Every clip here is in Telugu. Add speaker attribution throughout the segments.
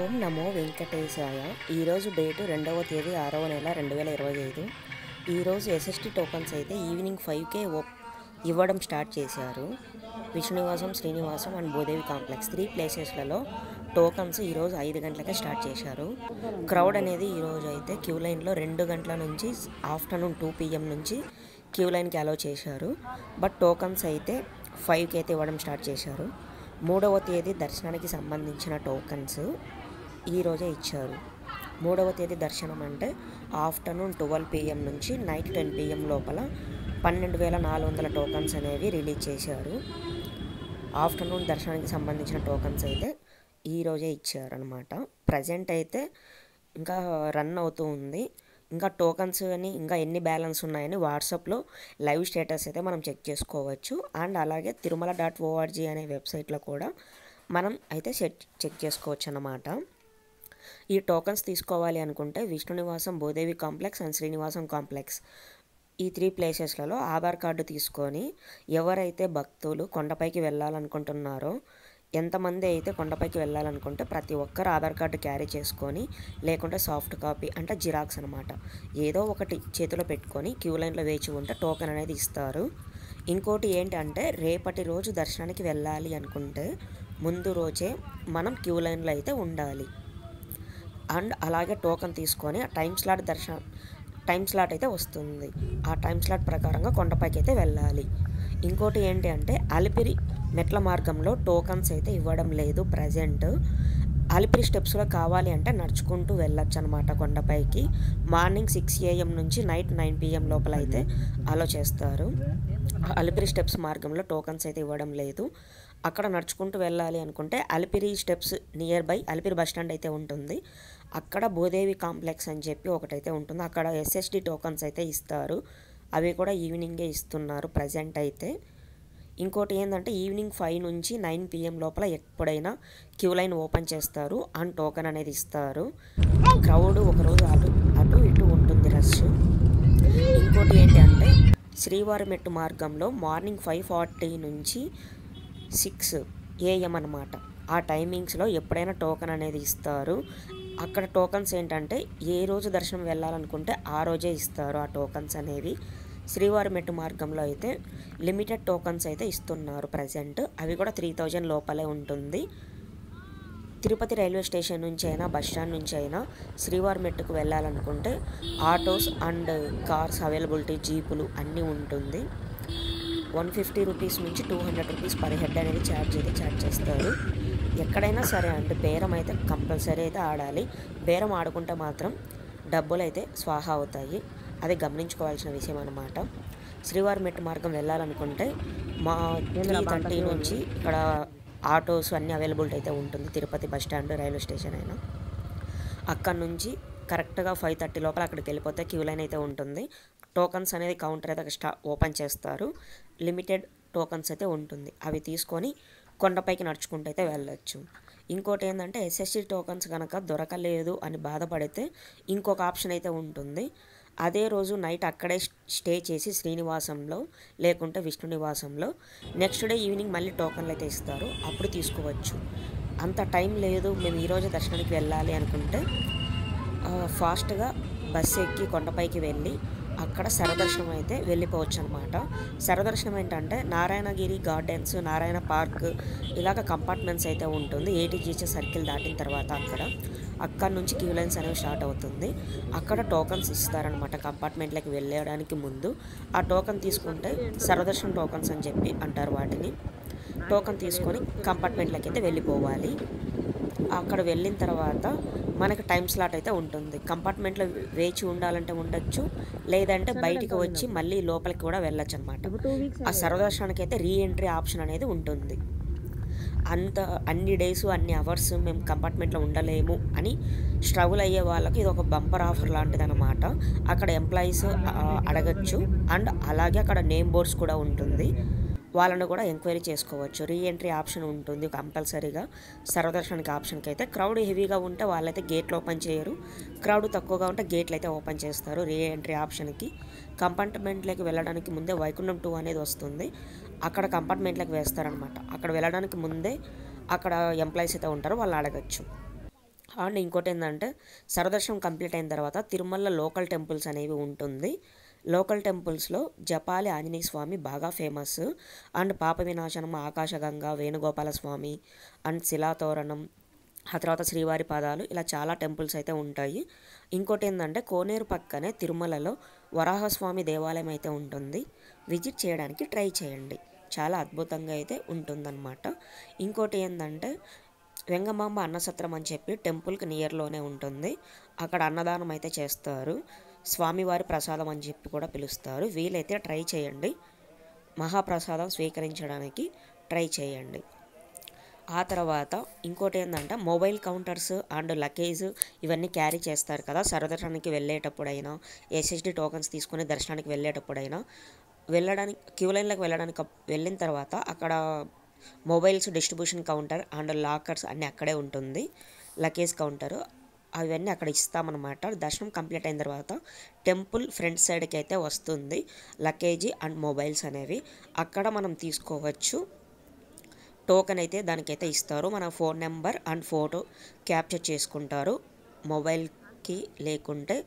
Speaker 1: ఓం నమో వెంకటేశాయ. ఈరోజు డేటు 2వ తేదీ 6వ నెల 2025. ఈరోజు ఎస్ఎస్టీ టోకన్స్ అయితే ఈవినింగ్ 5కే ఇవ్వడం స్టార్ట్ చేశారు. విష్ణునివాసం, శ్రీనివాసం అండ్ భూదేవి కాంప్లెక్స్ 3 ప్లేసెస్లలో టోకన్స్ ఈరోజు 5 గంటలకే స్టార్ట్ చేశారు. క్రౌడ్ అనేది ఈరోజు అయితే క్యూ లైన్లో 2 గంటల నుంచి ఆఫ్టర్నూన్ 2 PM నుంచి క్యూ లైన్కి అలౌ చేశారు. బట్ టోకన్స్ అయితే 5కి అయితే ఇవ్వడం స్టార్ట్ చేశారు. 3వ తేదీ దర్శనానికి సంబంధించిన టోకన్స్ ఈరోజే ఇచ్చారు. 3వ తేదీ దర్శనం అంటే ఆఫ్టర్నూన్ 12 PM నుంచి నైట్ 10 PM లోపల 12,400 టోకన్స్ అనేవి రిలీజ్ చేశారు. ఆఫ్టర్నూన్ దర్శనానికి సంబంధించిన టోకన్స్ అయితే ఈరోజే ఇచ్చారనమాట. ప్రజెంట్ అయితే ఇంకా రన్ అవుతూ ఉంది. ఇంకా టోకన్స్ అని ఇంకా ఎన్ని బ్యాలెన్స్ ఉన్నాయని వాట్సాప్లో లైవ్ స్టేటస్ అయితే మనం చెక్ చేసుకోవచ్చు. అండ్ అలాగే తిరుమల.org అనే వెబ్సైట్లో కూడా మనం అయితే చెక్ చేసుకోవచ్చు అన్నమాట. ఈ టోకన్స్ తీసుకోవాలి అనుకుంటే Vishnunivasam, Bhudevi complex and Srinivasam complex ఈ 3 ప్లేసెస్లలో ఆధార్ కార్డు తీసుకొని ఎవరైతే భక్తులు కొండపైకి వెళ్ళాలనుకుంటున్నారో, ఎంతమంది అయితే కొండపైకి వెళ్ళాలనుకుంటే ప్రతి ఒక్కరు ఆధార్ కార్డు క్యారీ చేసుకొని, లేకుంటే సాఫ్ట్ కాపీ అంటే జిరాక్స్ అనమాట, ఏదో ఒకటి చేతిలో పెట్టుకొని క్యూ లైన్లో వేచి ఉంటే టోకెన్ అనేది ఇస్తారు. ఇంకోటి ఏంటంటే రేపటి రోజు దర్శనానికి వెళ్ళాలి అనుకుంటే ముందు రోజే మనం క్యూ లైన్లో అయితే ఉండాలి. అండ్ అలాగే టోకెన్ తీసుకొని ఆ టైం స్లాట్ అయితే వస్తుంది. ఆ టైం స్లాట్ ప్రకారంగా కొండపైకి అయితే వెళ్ళాలి. ఇంకోటి ఏంటి అంటే అలిపిరి మెట్ల మార్గంలో టోకన్స్ అయితే ఇవ్వడం లేదు ప్రజెంట్. అలిపిరి స్టెప్స్లో కావాలి అంటే నడుచుకుంటూ వెళ్ళొచ్చు అనమాట కొండపైకి. మార్నింగ్ 6 AM నుంచి నైట్ 9 PM లోపల అయితే అలో చేస్తారు. అలిపిరి స్టెప్స్ మార్గంలో టోకన్స్ అయితే ఇవ్వడం లేదు. అక్కడ నడుచుకుంటూ వెళ్ళాలి అనుకుంటే Alipiri steps near by Alipiri bus stand అయితే ఉంటుంది. అక్కడ భూదేవి కాంప్లెక్స్ అని చెప్పి ఒకటైతే ఉంటుంది. అక్కడ ఎస్ఎస్డి టోకన్స్ అయితే ఇస్తారు. అవి కూడా ఈవినింగే ఇస్తున్నారు ప్రజెంట్ అయితే. ఇంకోటి ఏంటంటే ఈవినింగ్ 5 నుంచి 9 PM లోపల ఎప్పుడైనా క్యూ లైన్ ఓపెన్ చేస్తారు అండ్ టోకెన్ అనేది ఇస్తారు. క్రౌడ్ ఒకరోజు అటు ఇటు ఉంటుంది రష్. ఇంకోటి ఏంటి అంటే శ్రీవారి మెట్టు మార్గంలో మార్నింగ్ 5:40 నుంచి 6 AM అన్నమాట. ఆ టైమింగ్స్లో ఎప్పుడైనా టోకెన్ అనేది ఇస్తారు. అక్కడ టోకన్స్ ఏంటంటే ఏ రోజు దర్శనం వెళ్ళాలనుకుంటే ఆ రోజే ఇస్తారు ఆ టోకన్స్ అనేవి. శ్రీవారి మెట్టు మార్గంలో అయితే లిమిటెడ్ టోకన్స్ అయితే ఇస్తున్నారు ప్రజెంట్. అవి కూడా 3000 లోపలే ఉంటుంది. తిరుపతి రైల్వే స్టేషన్ నుంచి అయినా బస్ స్టాండ్ నుంచి అయినా శ్రీవారి మెట్టుకు వెళ్ళాలనుకుంటే ఆటోస్ అండ్ కార్స్ అవైలబిలిటీ, జీపులు అన్నీ ఉంటుంది. 150 రూపీస్ నుంచి 200 రూపీస్ పర్ హెడ్ అనేది ఛార్జ్ చేస్తారు. ఎక్కడైనా సరే అంటే బేరం అయితే కంపల్సరీ అయితే ఆడాలి. బేరం ఆడుకుంటే మాత్రం డబ్బులు అయితే స్వాహా అవుతాయి. అది గమనించుకోవాల్సిన విషయం అన్నమాట. శ్రీవారి మెట్టు మార్గం వెళ్ళాలనుకుంటే 3:30 నుంచి ఇక్కడ ఆటోస్ అన్నీ అవైలబిలిటీ అయితే ఉంటుంది. Tirupati bus stand, railway station అయినా అక్కడ నుంచి కరెక్ట్గా 5:30 లోపల అక్కడికి వెళ్ళిపోతే క్యూ లైన్ అయితే ఉంటుంది. టోకన్స్ అనేది కౌంటర్ అయితే ఓపెన్ చేస్తారు. లిమిటెడ్ టోకన్స్ అయితే ఉంటుంది. అవి తీసుకొని కొండపైకి నడుచుకుంటూ అయితే వెళ్ళొచ్చు. ఇంకోటి ఏంటంటే ఎస్ఎస్టీ టోకన్స్ కనుక దొరకలేదు అని బాధపడితే ఇంకొక ఆప్షన్ అయితే ఉంటుంది. అదే రోజు నైట్ అక్కడే స్టే చేసి శ్రీనివాసంలో లేకుంటే విష్ణునివాసంలో నెక్స్ట్ డే ఈవినింగ్ మళ్ళీ టోకన్లు అయితే ఇస్తారు. అప్పుడు తీసుకోవచ్చు. అంత టైం లేదు మేము ఈరోజు దర్శనానికి వెళ్ళాలి అనుకుంటే ఫాస్ట్గా బస్సు ఎక్కి కొండపైకి వెళ్ళి అక్కడ సరదర్శనం అయితే వెళ్ళిపోవచ్చు అనమాట. సరదర్శనం ఏంటంటే నారాయణగిరి గార్డెన్స్, నారాయణ పార్క్ ఇలాగ కంపార్ట్మెంట్స్ అయితే ఉంటుంది. ATGH సర్కిల్ దాటిన తర్వాత అక్కడ నుంచి క్యూ లైన్స్ అనేవి స్టార్ట్ అవుతుంది. అక్కడ టోకన్స్ ఇస్తారనమాట కంపార్ట్మెంట్లోకి వెళ్ళడానికి ముందు. ఆ టోకన్ తీసుకుంటే సరదర్శనం టోకన్స్ అని చెప్పి అంటారు వాటిని. టోకన్ తీసుకొని కంపార్ట్మెంట్లోకి అయితే వెళ్ళిపోవాలి. అక్కడ వెళ్ళిన తర్వాత మనకు టైం స్లాట్ అయితే ఉంటుంది. కంపార్ట్మెంట్లో వేచి ఉండాలంటే ఉండొచ్చు, లేదంటే బయటికి వచ్చి మళ్ళీ లోపలికి కూడా వెళ్ళొచ్చు అనమాట. ఆ సర్వదర్శనానికి అయితే రీఎంట్రీ ఆప్షన్ అనేది ఉంటుంది. అన్ని డేస్ అన్ని అవర్స్ మేము కంపార్ట్మెంట్లో ఉండలేము అని స్ట్రగుల్ అయ్యే వాళ్ళకి ఇది ఒక బంపర్ ఆఫర్ లాంటిది అనమాట. అక్కడ ఎంప్లాయీస్ అడగచ్చు. అండ్ అలాగే అక్కడ నేమ్ బోర్డ్స్ కూడా ఉంటుంది. వాళ్ళను కూడా ఎంక్వైరీ చేసుకోవచ్చు. రీఎంట్రీ ఆప్షన్ ఉంటుంది కంపల్సరీగా సర్వదర్శనానికి ఆప్షన్కి అయితే. క్రౌడ్ హెవీగా ఉంటే వాళ్ళైతే గేట్లు ఓపెన్ చేయరు. క్రౌడ్ తక్కువగా ఉంటే గేట్లు అయితే ఓపెన్ చేస్తారు రీఎంట్రీ ఆప్షన్కి. కంపార్ట్మెంట్లోకి వెళ్ళడానికి ముందే వైకుంఠం 2 అనేది వస్తుంది. అక్కడ కంపార్ట్మెంట్లోకి వేస్తారనమాట. అక్కడ వెళ్ళడానికి ముందే అక్కడ ఎంప్లాయీస్ అయితే ఉంటారు, వాళ్ళు అడగచ్చు. అండ్ ఇంకోటి ఏంటంటే సర్వదర్శనం కంప్లీట్ అయిన తర్వాత తిరుమల లోకల్ టెంపుల్స్ అనేవి ఉంటుంది. లోకల్ టెంపుల్స్లో జపాలి ఆంజనేయ స్వామి బాగా ఫేమస్. అండ్ పాప వినాశనం, ఆకాశగంగా, వేణుగోపాల స్వామి అండ్ శిలాతోరణం, ఆ తర్వాత శ్రీవారి పాదాలు, ఇలా చాలా టెంపుల్స్ అయితే ఉంటాయి. ఇంకోటి ఏంటంటే కోనేరు పక్కనే తిరుమలలో వరాహస్వామి దేవాలయం అయితే ఉంటుంది. విజిట్ చేయడానికి ట్రై చేయండి, చాలా అద్భుతంగా అయితే ఉంటుందన్నమాట. ఇంకోటి ఏంటంటే వెంగమాంబ అన్నసత్రం అని చెప్పి టెంపుల్కి నియర్లోనే ఉంటుంది. అక్కడ అన్నదానం అయితే చేస్తారు. స్వామివారి ప్రసాదం అని చెప్పి కూడా పిలుస్తారు. వీలైతే ట్రై చేయండి, మహాప్రసాదం స్వీకరించడానికి ట్రై చేయండి. ఆ తర్వాత ఇంకోటి ఏంటంటే మొబైల్ కౌంటర్స్ అండ్ లగేజ్ ఇవన్నీ క్యారీ చేస్తారు కదా, సర్వదర్శనానికి వెళ్ళేటప్పుడైనా, ఎస్ఎస్డి టోకన్స్ తీసుకుని దర్శనానికి వెళ్ళేటప్పుడైనా, క్యూ లైన్లోకి వెళ్ళిన తర్వాత అక్కడ mobiles distribution counter and lockers అన్నీ అక్కడే ఉంటుంది. లగేజ్ కౌంటర్ అవన్నీ అక్కడ ఇస్తామన్నమాట. దర్శనం కంప్లీట్ అయిన తర్వాత టెంపుల్ ఫ్రంట్ సైడ్కి అయితే వస్తుంది లగేజీ అండ్ మొబైల్స్ అనేవి, అక్కడ మనం తీసుకోవచ్చు. టోకెన్ అయితే దానికైతే ఇస్తారు. మన phone number and photo capture చేసుకుంటారు మొబైల్కి లేకుంటే,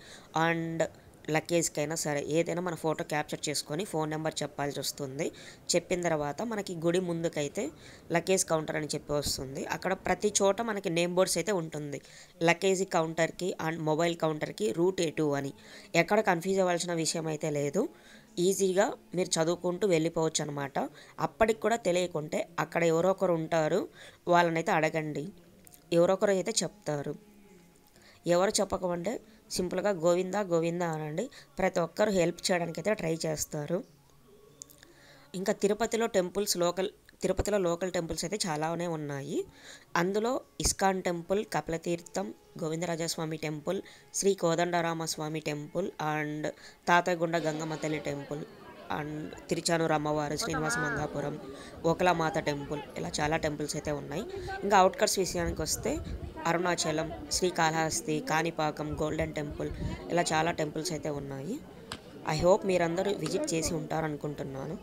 Speaker 1: అండ్ లగేజ్కైనా సరే ఏదైనా మన ఫోటో క్యాప్చర్ చేసుకొని ఫోన్ నెంబర్ చెప్పాల్సి వస్తుంది. చెప్పిన తర్వాత మనకి గుడి ముందుకైతే లగేజ్ కౌంటర్ అని చెప్పి వస్తుంది. అక్కడ ప్రతి చోట మనకి నేమ్ బోర్డ్స్ అయితే ఉంటుంది. లగేజ్ కౌంటర్కి అండ్ మొబైల్ కౌంటర్కి రూట్ ఎటు అని, ఎక్కడ కన్ఫ్యూజ్ అవ్వాల్సిన విషయం అయితే లేదు. ఈజీగా మీరు చదువుకుంటూ వెళ్ళిపోవచ్చు అనమాట. అప్పటికి కూడా తెలియకుంటే అక్కడ ఎవరో ఒకరు ఉంటారు, వాళ్ళనైతే అడగండి, ఎవరో ఒకరు అయితే చెప్తారు. ఎవరు చెప్పకపోతే సింపుల్గా గోవిందా గోవిందా అనండి, ప్రతి ఒక్కరు హెల్ప్ చేయడానికి అయితే ట్రై చేస్తారు. ఇంకా తిరుపతిలో లోకల్ టెంపుల్స్ అయితే చాలానే ఉన్నాయి. అందులో ISKCON temple, Kapilatheertham, Govindarajaswamy temple, Shri Kodandaramaswamy temple and Tatayyagunta Gangamma Thalli temple and Tiruchanur అమ్మవారు, శ్రీనివాస మంగాపురం, ఓకలామాత టెంపుల్, ఇలా చాలా టెంపుల్స్ అయితే ఉన్నాయి. ఇంకా అవుట్కట్స్ విషయానికి వస్తే అరుణాచలం, శ్రీకాళహస్తి, కాణిపాకం, గోల్డెన్ టెంపుల్, ఇలా చాలా టెంపుల్స్ అయితే ఉన్నాయి. ఐ హోప్ మీరందరూ విజిట్ చేసి ఉంటారనుకుంటున్నాను.